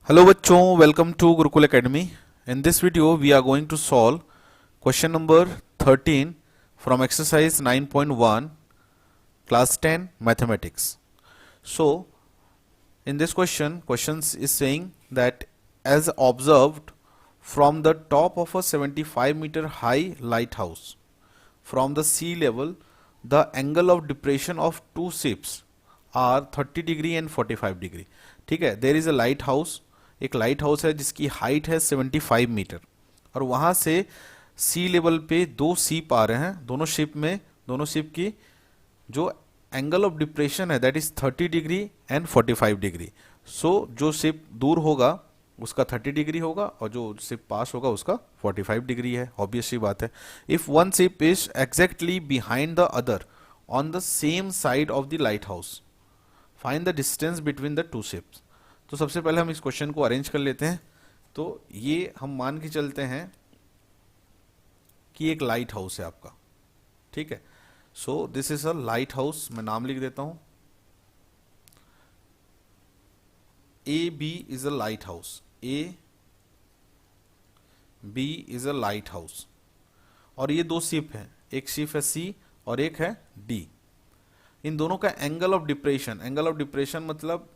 Hello बच्चों, welcome to Gurukul Academy. In this video we are going to solve question number 13 from exercise 9.1 class 10 mathematics. So in this questions is saying that as observed from the top of a 75-meter high lighthouse from the sea level, the angle of depression of two ships are 30 degree and 45 degree. ठीक है, there is a lighthouse. एक lighthouse है जिसकी height है 75 metre और वहां से सी level पे दो शिप आ रहे हैं। दोनों शिप की जो एंगल ऑफ डिप्रेशन है that is 30 degree and 45 degree. So जो शिप दूर होगा उसका 30 डिग्री होगा और जो शिप पास होगा उसका 45 डिग्री है। ऑब्वियस सी बात है। If one ship is exactly behind the other on the same side of the light house, find the distance between the two ships. तो सबसे पहले हम इस क्वेश्चन को अरेंज कर लेते हैं। तो ये हम मान के चलते हैं कि एक लाइट हाउस है आपका, ठीक है। So this is a lighthouse. मैं नाम लिख देता हूं, A B is a lighthouse. A B is a lighthouse और ये दो शिप हैं, एक शिप है सी और एक है डी। इन दोनों का एंगल ऑफ डिप्रेशन मतलब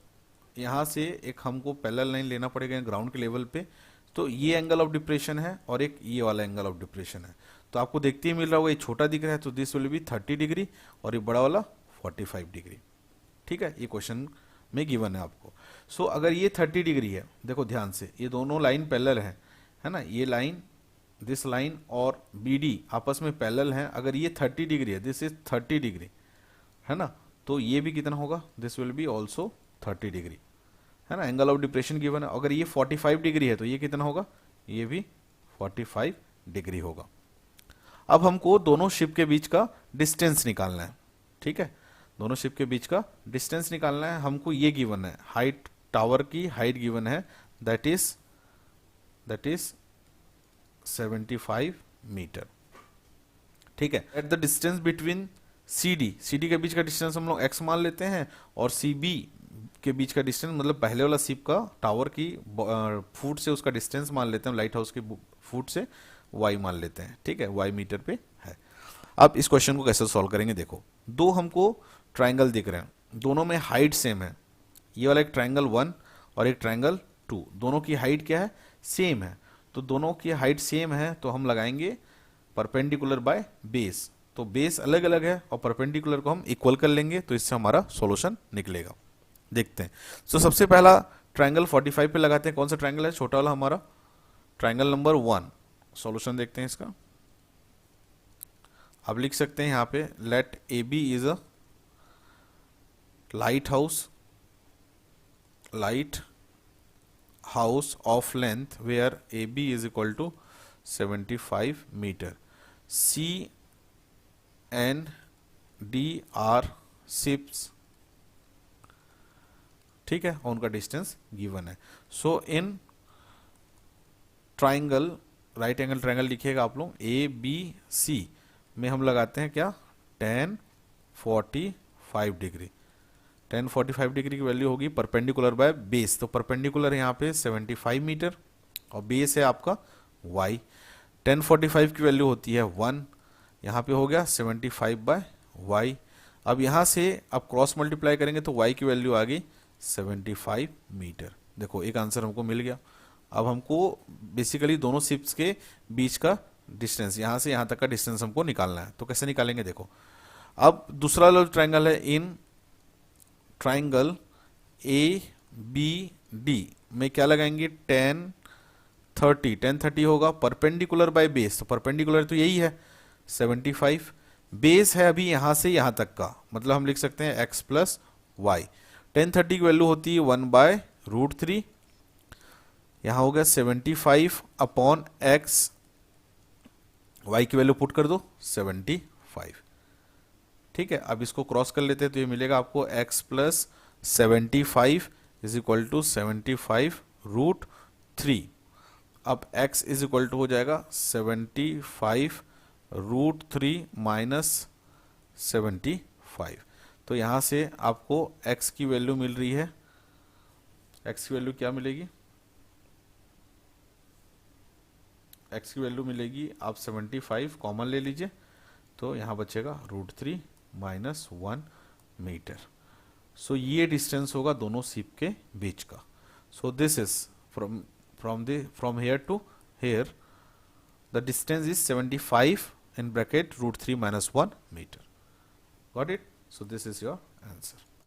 यहां से एक हमको पैरेलल लाइन लेना पड़ेगा ग्राउंड के लेवल पे। तो ये एंगल ऑफ डिप्रेशन है और एक ये वाला एंगल ऑफ डिप्रेशन है। तो आपको देखते ही मिल रहा होगा ये छोटा दिख रहा है तो दिस विल बी 30 डिग्री और ये बड़ा वाला 45 डिग्री। ठीक है, ये क्वेश्चन में गिवन है आपको। सो अगर ये 30 डिग्री है, देखो ध्यान से, ये दोनों लाइन पैरेलल है ना। ये लाइन, दिस लाइन और बी डी आपस में पैरेलल है। अगर ये 30 डिग्री है, दिस इज 30 डिग्री, है ना, तो ये भी कितना होगा, this will be also 30 degree, है ना। एंगल ऑफ डिप्रेशन गिवन है। अगर ये 45 डिग्री है तो ये कितना होगा, ये भी 45 डिग्री होगा। अब हमको दोनों शिप के बीच का डिस्टेंस निकालना है, ठीक है। दोनों शिप के बीच का डिस्टेंस निकालना है। हमको ये गिवन है, हाइट, टावर की हाइट गिवन है, दैट इज 75 मीटर, ठीक है। At the distance between C D के बीच का डिस्टेंस हम लोग x मान लेते हैं और सी बी के बीच का डिस्टेंस मतलब पहले वाला शिप का टावर की फुट से उसका डिस्टेंस मान लेते हैं, लाइट हाउस की फुट से y मान लेते हैं, ठीक है। y मीटर पे है। अब इस क्वेश्चन को कैसे सॉल्व करेंगे, देखो दो हमको ट्राइंगल दिख रहे हैं, दोनों में हाइट सेम है। ये वाला एक ट्राइंगल 1 और एक ट्राइंगल 2, दोनों की हाइट क्या है, सेम है। तो दोनों की हाइट सेम है तो हम लगाएंगे परपेंडिकुलर बाय बेस। तो बेस अलग अलग है और परपेंडिकुलर को हम इक्वल कर लेंगे तो इससे हमारा सॉल्यूशन निकलेगा। देखते हैं। तो सबसे पहला ट्राइंगल 45 पे लगाते हैं। कौन सा ट्राइंगल है, छोटा वाला हमारा ट्राइंगल नंबर 1। सॉल्यूशन देखते हैं इसका। अब लिख सकते हैं यहाँ पे, let A B is a lighthouse of length where A B is equal to 75 metre. C and D are ships, ठीक है, और उनका डिस्टेंस गिवन है। So in triangle, right angle triangle लिखिएगा आप लोग, ए बी सी में हम लगाते हैं क्या, tan 45 डिग्री। tan 45 डिग्री की वैल्यू होगी परपेंडिकुलर बाय बेस। तो परपेंडिकुलर यहाँ पे 75 मीटर और बेस है आपका y। tan 45 की वैल्यू होती है 1, यहाँ पे हो गया 75 बाय y। अब यहाँ से आप क्रॉस मल्टीप्लाई करेंगे तो y की वैल्यू आ गई 75 मीटर। देखो एक आंसर हमको मिल गया। अब हमको बेसिकली दोनों शिप्स के बीच का डिस्टेंस, यहाँ से यहाँ तक का डिस्टेंस हमको निकालना है। तो कैसे निकालेंगे, देखो। अब दूसरा वाला ट्राइंगल है, in triangle A B D में क्या लगाएंगे, tan 30 होगा परपेंडिकुलर बाय बेस। तो परपेंडिकुलर तो यही है 75, बेस है अभी यहाँ से यहाँ तक का, मतलब हम लिख सकते हैं x प्लस वाई। tan 30 की वैल्यू होती है 1/√3, यहाँ हो गया 75 अपॉन x, y की वैल्यू पुट कर दो 75, ठीक है। अब इसको क्रॉस कर लेते हैं तो ये मिलेगा आपको x plus 75 is equal to 75√3। अब x इज इक्वल टू हो जाएगा 75√3 माइनस 75। तो यहाँ से आपको x की वैल्यू मिल रही है, x की वैल्यू क्या मिलेगी, x की वैल्यू मिलेगी, आप 75 कॉमन ले लीजिए, तो यहाँ बचेगा √3 माइनस 1 मीटर। सो ये डिस्टेंस होगा दोनों सीप के बीच का। So this is from here to here the distance is 75 in bracket √3 minus 1 meter. Got it? So this is your answer.